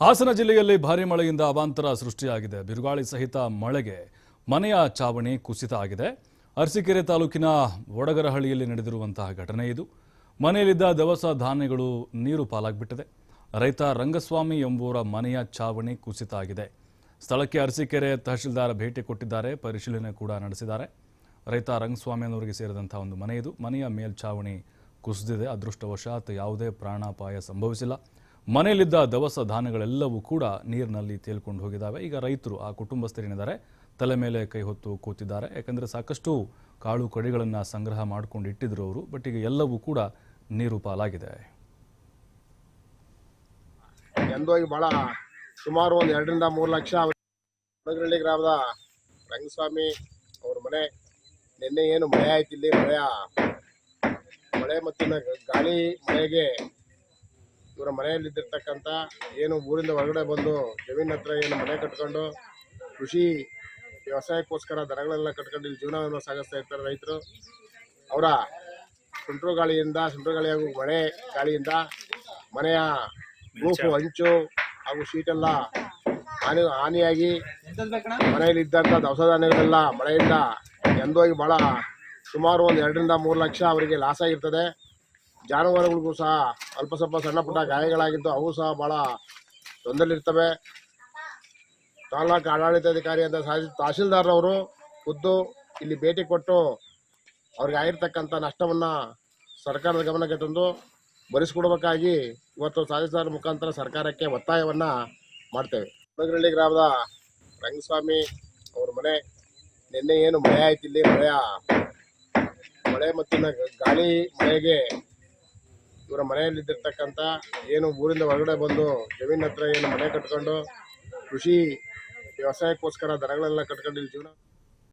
ಹಾಸನ ಜಿಲ್ಲೆಯಲ್ಲಿ ಭಾರೀ ಮಳೆಯಿಂದ ಅವಾಂತರ ಸೃಷ್ಟಿಯಾಗಿದೆ. ಬಿರುಗಾಳಿ ಸಹಿತ ಮಳೆಗೆ ಮನೆಯ ಚಾವಣಿ ಕುಸಿತ ಆಗಿದೆ. ಅರಸೀಕೆರೆ ತಾಲೂಕಿನ ವಡಗರಹಳ್ಳಿಯಲ್ಲಿ ನಡೆದಿರುವಂತಹ ಘಟನೆ ಇದು. ಮನೆಯಲ್ಲಿದ್ದ ದವಸ ಧಾನ್ಯಗಳು ನೀರು ಪಾಲಾಗಿಬಿಟ್ಟಿದೆ. ರೈತ ರಂಗಸ್ವಾಮಿ ಎಂಬುವರ ಮನೆಯ ಚಾವಣಿ ಕುಸಿತ ಆಗಿದೆ. ಸ್ಥಳಕ್ಕೆ ಅರಸೀಕೆರೆ ತಹಶೀಲ್ದಾರ್ ಭೇಟಿ ಕೊಟ್ಟಿದ್ದಾರೆ, ಪರಿಶೀಲನೆ ಕೂಡ ನಡೆಸಿದ್ದಾರೆ. ರೈತ ರಂಗಸ್ವಾಮಿ ಅವರಿಗೆ ಸೇರಿದಂತಹ ಒಂದು ಮನೆ ಇದು. ಮನೆಯ ಮೇಲ್ಛಾವಣಿ ಕುಸಿದಿದೆ. ಅದೃಷ್ಟವಶಾತ್ ಯಾವುದೇ ಪ್ರಾಣಾಪಾಯ ಸಂಭವಿಸಿಲ್ಲ. ಮನೆಯಲ್ಲಿದ್ದ ದವಸ ಧಾನ್ಯಗಳೆಲ್ಲವೂ ಕೂಡ ನೀರಿನಲ್ಲಿ ತೇಲ್ಕೊಂಡು ಹೋಗಿದ್ದಾವೆ. ಈಗ ರೈತರು, ಆ ಕುಟುಂಬಸ್ಥರೇನಿದ್ದಾರೆ, ತಲೆ ಮೇಲೆ ಕೈ ಹೊತ್ತು ಕೂತಿದ್ದಾರೆ. ಯಾಕಂದರೆ ಸಾಕಷ್ಟು ಕಾಳು ಕಡಿಗಳನ್ನು ಸಂಗ್ರಹ ಮಾಡ್ಕೊಂಡು ಇಟ್ಟಿದ್ರು ಅವರು. ಬಟ್ ಈಗ ಎಲ್ಲವೂ ಕೂಡ ನೀರು ಪಾಲಾಗಿದೆ. ಎಂದೋಗಿ ಬಹಳ ಸುಮಾರು 2 ರಿಂದ 3 ಲಕ್ಷ ವಡಗರಹಳ್ಳಿ ಗ್ರಾಮದ ರಂಗಸ್ವಾಮಿ ಅವ್ರ ಮನೆ. ನಿನ್ನೆ ಏನು ಮಳೆ ಆಯ್ತು, ಇಲ್ಲಿ ಮಳೆ ಮತ್ತು ಗಾಳಿ ಮಳೆಗೆ ಇವರ ಮನೆಯಲ್ಲಿದ್ದಿರ್ತಕ್ಕಂಥ ಏನು ಊರಿಂದ ಹೊರಗಡೆ ಬಂದು ಜಮೀನ್ ಹತ್ರ ಏನು ಮನೆ ಕಟ್ಕೊಂಡು ಕೃಷಿ ವ್ಯವಸಾಯಕ್ಕೋಸ್ಕರ ದನಗಳೆಲ್ಲ ಕಟ್ಕೊಂಡು ಇಲ್ಲಿ ಜೀವನವನ್ನು ಸಾಗಿಸ್ತಾ ಇರ್ತಾರೆ ರೈತರು. ಅವರ ಸುಂಟ್ರು ಗಾಳಿ ಹಾಗೂ ಮಳೆ ಗಾಳಿಯಿಂದ ಮನೆಯ ರೂಫು, ಹಂಚು ಹಾಗೂ ಶೀಟೆಲ್ಲ ಹಾನಿಯಾಗಿ ಮನೆಯಲ್ಲಿ ಇದ್ದಂಥ ದವಸ ಧಾನ್ಯಗಳೆಲ್ಲ ಮಳೆಯಿಂದ ಎಂದೋಗಿ ಬಹಳ ಸುಮಾರು 2 ರಿಂದ 3 ಲಕ್ಷ ಅವರಿಗೆ ಲಾಸ್ ಆಗಿರ್ತದೆ. ಜಾನುವಾರುಗಳಿಗೂ ಸಹ ಅಲ್ಪ ಸ್ವಲ್ಪ ಸಣ್ಣ ಪುಟ್ಟ ಗಾಯಗಳಾಗಿದ್ದು ಅವು ಸಹ ಬಹಳ ತೊಂದರೆಲಿರ್ತವೆ. ತಾಲೂಕು ಆಡಳಿತಾಧಿಕಾರಿ ಅಂತ ತಹಶೀಲ್ದಾರ್ ಅವರು ಖುದ್ದು ಇಲ್ಲಿ ಭೇಟಿ ಕೊಟ್ಟು ಅವ್ರಿಗೆ ಆಗಿರ್ತಕ್ಕಂಥ ನಷ್ಟವನ್ನು ಸರ್ಕಾರದ ಗಮನಕ್ಕೆ ತಂದು ಭರಿಸಿಕೊಡಬೇಕಾಗಿ ಇವತ್ತು ತಹಶೀಲ್ದಾರ್ ಮುಖಾಂತರ ಸರ್ಕಾರಕ್ಕೆ ಒತ್ತಾಯವನ್ನು ಮಾಡ್ತೇವೆ. ವಡಗರಹಳ್ಳಿ ಗ್ರಾಮದ ರಂಗಸ್ವಾಮಿ ಅವ್ರ ಮನೆ. ನಿನ್ನೆ ಏನು ಮಳೆ ಆಯ್ತು, ಇಲ್ಲಿ ಮಳೆ ಮತ್ತು ಗಾಳಿ ಮಳೆಗೆ ಇವರ ಮನೆಯಲ್ಲಿದ್ದಿರ್ತಕ್ಕಂಥ ಏನು ಊರಿಂದ ಹೊರಗಡೆ ಬಂದು ಜಮೀನ್ ಹತ್ರ ಏನು ಮನೆ ಕಟ್ಕೊಂಡು ಕೃಷಿ ವ್ಯವಸಾಯಕ್ಕೋಸ್ಕರ ದನಗಳೆಲ್ಲ ಕಟ್ಕೊಂಡು ಇಲ್ಲಿ ಜೀವನ